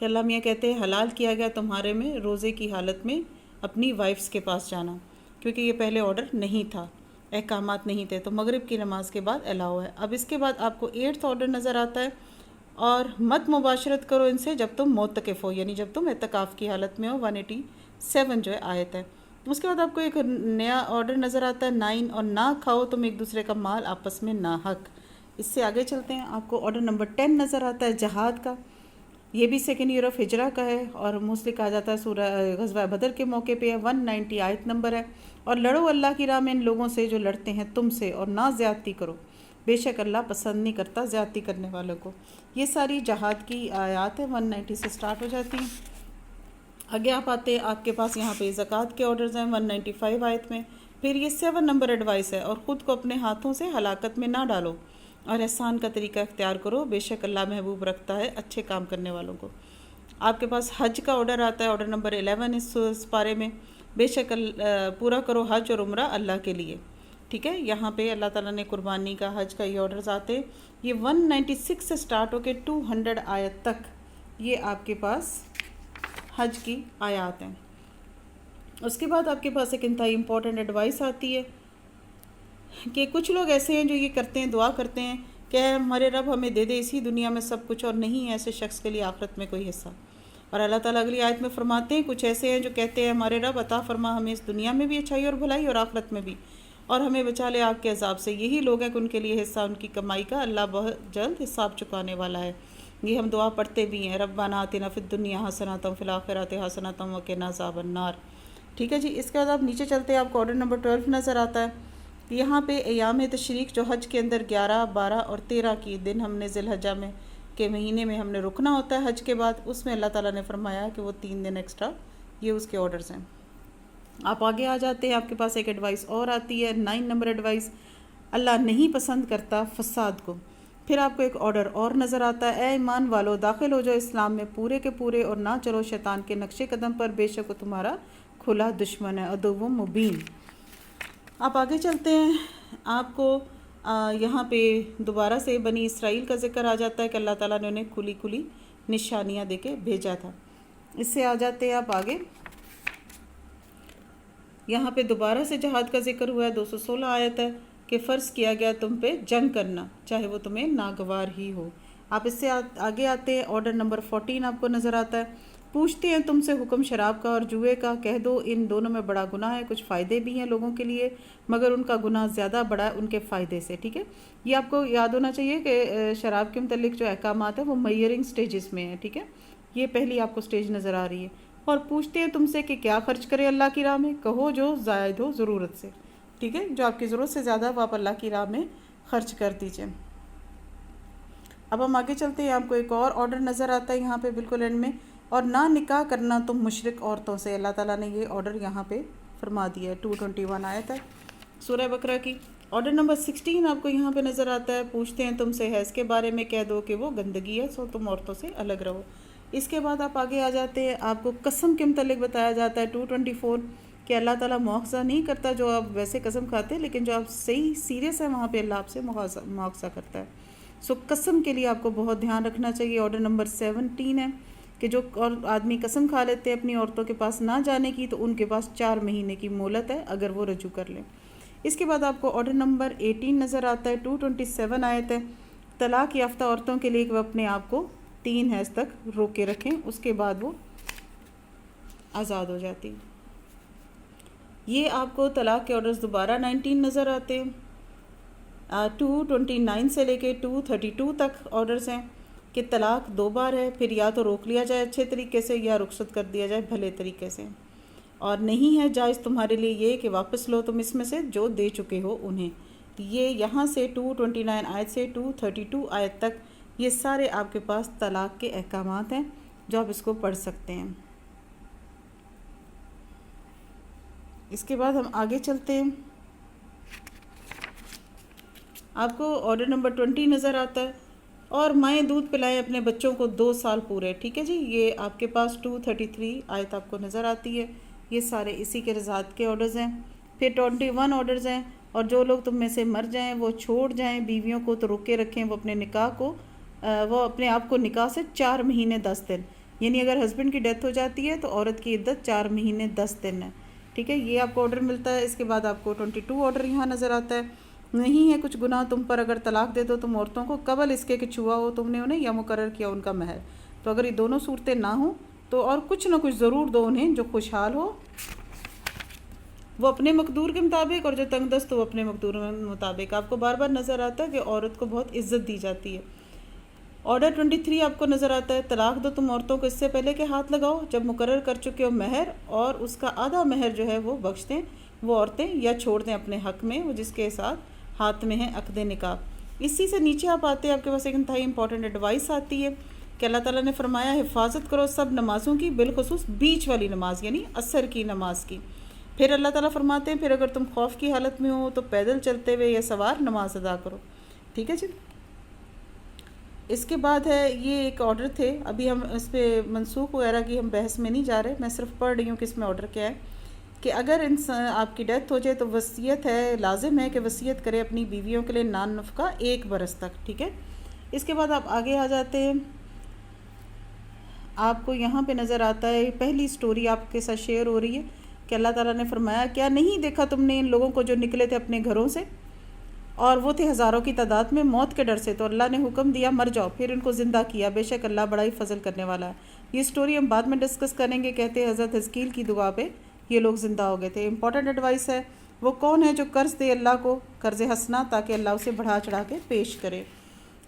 کہ اللہ میاں کہتے ہیں حلال کیا گیا تمہارے میں روزے کی حالت میں اپنی وائفز کے پاس جانا، کیونکہ یہ پہلے آرڈر نہیں تھا، احکامات نہیں تھے، تو مغرب کی نماز کے بعد الاؤ ہے۔ اب اس کے بعد آپ کو 8واں آرڈر نظر آتا ہے، اور مت مباشرت کرو ان سے جب تم معتکف ہو، یعنی جب تم اعتکاف کی حالت میں ہو، 187 جو ہے آیت ہے۔ اس کے بعد آپ کو ایک نیا آرڈر نظر آتا ہے 9، اور نہ کھاؤ تم ایک دوسرے کا مال آپس میں ناحق۔ اس سے آگے چلتے ہیں، آپ کو آرڈر نمبر 10 نظر آتا ہے جہاد کا، یہ بھی 2 ایئر آف ہجرہ کا ہے، اور موسٹلی کہا جاتا ہے سورہ غزوہ بدر کے موقع پہ ہے، 190 آیت نمبر ہے۔ اور لڑو اللہ کی راہ میں ان لوگوں سے جو لڑتے ہیں تم سے، اور نہ زیادتی کرو، بے شک اللہ پسند نہیں کرتا زیادتی کرنے والوں کو۔ یہ ساری جہاد کی آیات ہیں، 190 سے سٹارٹ ہو جاتی ہیں۔ آگے آپ آتے ہیں، آپ کے پاس یہاں پہ زکوٰۃ کے آرڈرز ہیں 195 آیت میں۔ پھر یہ 7 نمبر ایڈوائس ہے، اور خود کو اپنے ہاتھوں سے ہلاکت میں نہ ڈالو اور احسان کا طریقہ اختیار کرو، بے شک اللہ محبوب رکھتا ہے اچھے کام کرنے والوں کو۔ آپ کے پاس حج کا آرڈر آتا ہے، آرڈر نمبر 11 اس پارے میں، بے شک پورا کرو حج اور عمرہ اللہ کے لیے، ٹھیک ہے۔ یہاں پہ اللہ تعالیٰ نے قربانی کا، حج کا یہ آرڈرز آتے ہیں۔ یہ 196 سے سٹارٹ ہو کے 200 آیت تک یہ آپ کے پاس حج کی آیات ہیں۔ اس کے بعد آپ کے پاس ایک انتہائی امپورٹنٹ ایڈوائس آتی ہے کہ کچھ لوگ ایسے ہیں جو یہ کرتے ہیں، دعا کرتے ہیں کہ اے ہمارے رب ہمیں دے دے اسی دنیا میں سب کچھ، اور نہیں ہے ایسے شخص کے لیے آخرت میں کوئی حصہ۔ اور اللہ تعالیٰ اگلی آیت میں فرماتے ہیں کچھ ایسے ہیں جو کہتے ہیں ہمارے رب عطا فرما ہمیں اس دنیا میں بھی اچھائی اور بھلائی، اور آخرت میں بھی، اور ہمیں بچا لے آگ کے عذاب سے۔ یہی لوگ ہیں کہ ان کے لیے حصہ ان کی کمائی کا اللہ بہت جلد حساب چکانے والا ہے۔ یہ ہم دعا پڑھتے بھی ہیں، ربنا آتنا فی الدنیا حسنۃ وفی الآخرۃ حسنۃ وقنا عذاب النار، ٹھیک ہے جی۔ اس کے بعد آپ نیچے چلتے ہیں، آپ کو آرڈر نمبر 12 نظر آتا ہے۔ یہاں پہ ایام تشریق جو حج کے اندر 11، 12 اور 13 کی دن ہم نے ذی الحجہ میں کے مہینے میں ہم نے رکنا ہوتا ہے حج کے بعد، اس میں اللہ تعالیٰ نے فرمایا کہ وہ 3 دن ایکسٹرا، یہ اس کے آرڈرز ہیں۔ آپ آگے آ جاتے ہیں، آپ کے پاس ایک ایڈوائس اور آتی ہے 9 نمبر ایڈوائس، اللہ نہیں پسند کرتا فساد کو۔ پھر آپ کو ایک آرڈر اور نظر آتا ہے، اے ایمان والو داخل ہو جاؤ اسلام میں پورے کے پورے، اور نہ چلو شیطان کے نقش قدم پر، بے شک وہ تمہارا کھلا دشمن ہے، عدو مبین۔ آپ آگے چلتے ہیں، آپ کو یہاں پہ دوبارہ سے بنی اسرائیل کا ذکر آ جاتا ہے کہ اللہ تعالیٰ نے انہیں کھلی کھلی نشانیاں دے کے بھیجا تھا۔ اس سے آ جاتے ہیں آپ آگے، یہاں پہ دوبارہ سے جہاد کا ذکر ہوا ہے، 216 آیت ہے کہ فرض کیا گیا تم پہ جنگ کرنا، چاہے وہ تمہیں ناگوار ہی ہو۔ آپ اس سے آگے آتے ہیں، آرڈر نمبر 14 آپ کو نظر آتا ہے، پوچھتے ہیں تم سے حکم شراب کا اور جوئے کا، کہہ دو ان دونوں میں بڑا گناہ ہے، کچھ فائدے بھی ہیں لوگوں کے لیے مگر ان کا گناہ زیادہ بڑا ہے ان کے فائدے سے، ٹھیک ہے۔ یہ آپ کو یاد ہونا چاہیے کہ شراب کے متعلق جو احکامات ہیں وہ میئرنگ سٹیجز میں ہیں، ٹھیک ہے۔ یہ پہلی آپ کو سٹیج نظر آ رہی ہے۔ اور پوچھتے ہیں تم سے کہ کیا خرچ کرے اللہ کی راہ میں، کہو جو زائد ہو ضرورت سے، ٹھیک ہے، جو آپ کی ضرورت سے زیادہ وہ آپ اللہ کی راہ میں خرچ کر دیجئے۔ اب ہم آگے چلتے ہیں، آپ کو ایک اور آرڈر نظر آتا ہے یہاں پہ بالکل اینڈ میں، اور نہ نکاح کرنا تم مشرک عورتوں سے، اللہ تعالیٰ نے یہ آرڈر یہاں پہ فرما دیا ہے، 221 آیت ہے سورہ بقرہ کی۔ آرڈر نمبر 16 آپ کو یہاں پہ نظر آتا ہے، پوچھتے ہیں تم سے حیض کے بارے میں، کہہ دو کہ وہ گندگی ہے، سو تم عورتوں سے الگ رہو۔ اس کے بعد آپ آگے آ جاتے ہیں، آپ کو قسم کے متعلق بتایا جاتا ہے 224 کہ اللہ تعالیٰ مواخذہ نہیں کرتا جو آپ ویسے قسم کھاتے، لیکن جو آپ صحیح سیریس ہیں وہاں پہ اللہ آپ سے مواخذہ کرتا ہے۔ سو قسم کے لیے آپ کو بہت دھیان رکھنا چاہیے۔ آرڈر نمبر 17 ہے کہ جو اور آدمی قسم کھا لیتے ہیں اپنی عورتوں کے پاس نہ جانے کی، تو ان کے پاس 4 مہینے کی مہلت ہے اگر وہ رجوع کر لیں۔ اس کے بعد آپ کو آرڈر نمبر 18 نظر آتا ہے، 227 آیت ہے، طلاق یافتہ عورتوں کے لیے کہ وہ اپنے آپ کو 3 حیض تک روک کے رکھیں، اس کے بعد وہ آزاد ہو جاتی۔ یہ آپ کو طلاق کے آرڈرز دوبارہ 19 نظر آتے ہیں، 229 سے لے کے 232 تک آرڈرز ہیں کہ طلاق 2 بار ہے، پھر یا تو روک لیا جائے اچھے طریقے سے یا رخصت کر دیا جائے بھلے طریقے سے، اور نہیں ہے جائز تمہارے لیے یہ کہ واپس لو تم اس میں سے جو دے چکے ہو انہیں۔ یہ یہاں سے 229 آیت سے 232 آیت تک یہ سارے آپ کے پاس طلاق کے احکامات ہیں جو آپ اس کو پڑھ سکتے ہیں۔ اس کے بعد ہم آگے چلتے ہیں، آپ کو آرڈر نمبر 20 نظر آتا ہے، اور مائیں دودھ پلائیں اپنے بچوں کو 2 سال پورے، ٹھیک ہے جی۔ یہ آپ کے پاس 233 آیت آپ کو نظر آتی ہے، یہ سارے اسی کے رضاعت کے آرڈرز ہیں۔ پھر 21 آرڈرز ہیں، اور جو لوگ تم میں سے مر جائیں وہ چھوڑ جائیں بیویوں کو تو روکے رکھیں وہ اپنے نکاح کو، وہ اپنے آپ کو نکاح سے 4 مہینے 10 دن، یعنی اگر ہسبینڈ کی ڈیتھ ہو جاتی ہے تو عورت کی عدت 4 مہینے 10 دن ہے، ٹھیک ہے، یہ آپ کو آرڈر ملتا ہے۔ اس کے بعد آپ کو 22 آرڈر یہاں نظر آتا ہے، نہیں ہے کچھ گناہ تم پر اگر طلاق دے دو تم عورتوں کو قبل اس کے کہ چھوا ہو تم نے انہیں یا مقرر کیا ان کا مہر، تو اگر یہ دونوں صورتیں نہ ہوں تو اور کچھ نہ کچھ ضرور دو انہیں جو خوشحال ہو وہ اپنے مقدور کے مطابق، اور جو تنگ دست وہ اپنے مقدور کے مطابق۔ آپ کو بار بار نظر آتا ہے کہ عورت کو بہت عزت دی جاتی ہے۔ آرڈر 23 آپ کو نظر آتا ہے، طلاق دو تم عورتوں کو اس سے پہلے کہ ہاتھ لگاؤ جب مقرر کر چکے ہو مہر، اور اس کا آدھا مہر جو ہے وہ بخش دیں وہ عورتیں، یا چھوڑ دیں اپنے حق میں وہ جس کے ساتھ ہاتھ میں ہے عقد نکاح۔ اسی سے نیچے آپ آتے ہیں، آپ کے پاس ایک انتہائی امپورٹنٹ ایڈوائس آتی ہے کہ اللہ تعالیٰ نے فرمایا حفاظت کرو سب نمازوں کی، بالخصوص بیچ والی نماز یعنی عصر کی نماز کی۔ پھر اللہ تعالیٰ فرماتے ہیں پھر اگر تم خوف کی حالت میں ہو تو پیدل چلتے ہوئے یا سوار نماز ادا کرو، ٹھیک ہے جی۔ اس کے بعد ہے یہ ایک آرڈر تھے، ابھی ہم اس پہ منسوخ وغیرہ کی ہم بحث میں نہیں جا رہے، میں صرف پڑھ رہی ہوں کہ اس میں آرڈر کیا ہے کہ اگر انسان آپ کی ڈیتھ ہو جائے تو وصیت ہے، لازم ہے کہ وصیت کرے اپنی بیویوں کے لیے نان نفقہ 1 برس تک، ٹھیک ہے۔ اس کے بعد آپ آگے آ جاتے ہیں، آپ کو یہاں پہ نظر آتا ہے پہلی سٹوری آپ کے ساتھ شیئر ہو رہی ہے کہ اللہ تعالیٰ نے فرمایا کیا نہیں دیکھا تم نے ان لوگوں کو جو نکلے تھے اپنے گھروں سے اور وہ تھے ہزاروں کی تعداد میں موت کے ڈر سے، تو اللہ نے حکم دیا مر جاؤ، پھر ان کو زندہ کیا، بے شک اللہ بڑا ہی فضل کرنے والا ہے۔ یہ سٹوری ہم بعد میں ڈسکس کریں گے، کہتے ہیں حضرت حزقیل کی دعا پہ یہ لوگ زندہ ہو گئے تھے۔ امپورٹنٹ ایڈوائس ہے، وہ کون ہے جو قرض دے اللہ کو قرض حسنہ تاکہ اللہ اسے بڑھا چڑھا کے پیش کرے۔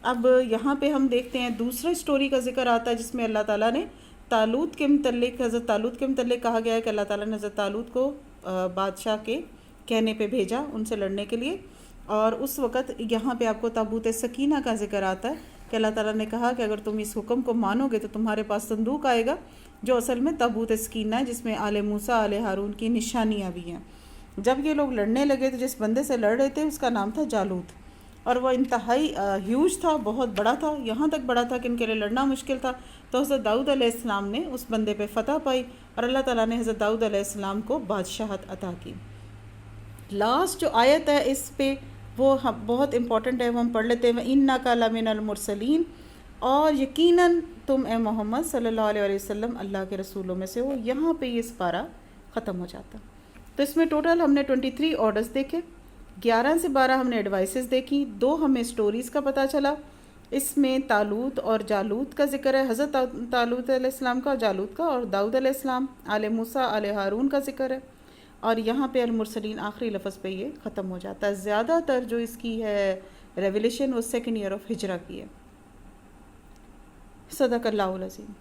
اب یہاں پہ ہم دیکھتے ہیں دوسرے سٹوری کا ذکر آتا ہے جس میں اللہ تعالیٰ نے طالوت کے متعلق، حضرت طالوت کے متعلق کہا گیا ہے کہ اللہ تعالیٰ نے حضرت طالوت کو بادشاہ کے کہنے پہ بھیجا ان سے لڑنے کے لیے، اور اس وقت یہاں پہ آپ کو تابوت سکینہ کا ذکر آتا ہے کہ اللہ تعالیٰ نے کہا کہ اگر تم اس حکم کو مانو گے تو تمہارے پاس صندوق آئے گا جو اصل میں تابوت سکینہ ہے، جس میں آل موسیٰ آل ہارون کی نشانیاں بھی ہیں۔ جب یہ لوگ لڑنے لگے تو جس بندے سے لڑ رہے تھے اس کا نام تھا جالوت، اور وہ انتہائی ہیوج تھا، بہت بڑا تھا، یہاں تک بڑا تھا کہ ان کے لیے لڑنا مشکل تھا۔ تو حضرت داؤد علیہ السلام نے اس بندے پہ فتح پائی اور اللہ تعالیٰ نے حضرت داؤد علیہ السلام کو بادشاہت عطا کی۔ لاسٹ جو آیت ہے اس پہ وہ بہت امپورٹنٹ ہے، وہ ہم پڑھ لیتے ہیں، وَإِنَّكَ لَمِنَ الْمُرْسَلِينَ، اور یقیناً تم اے محمد صلی اللہ علیہ وسلم اللہ کے رسولوں میں سے ہو۔ یہاں پہ یہ سپارہ ختم ہو جاتا۔ تو اس میں ٹوٹل ہم نے 23 آرڈرز دیکھے، 11 سے 12 ہم نے ایڈوائسز دیکھی، 2 ہمیں سٹوریز کا پتہ چلا۔ اس میں طالوت اور جالوت کا ذکر ہے، حضرت طالوت علیہ السلام کا اور جالوت کا، اور داؤد علیہ السلام، آل موسیٰ آل ہارون کا ذکر ہے، اور یہاں پہ المرسلین آخری لفظ پہ یہ ختم ہو جاتا ہے۔ زیادہ تر جو اس کی ہے ریویلیشن وہ 2nd ایئر آف ہجرہ کی ہے۔ صدق اللہ العظیم۔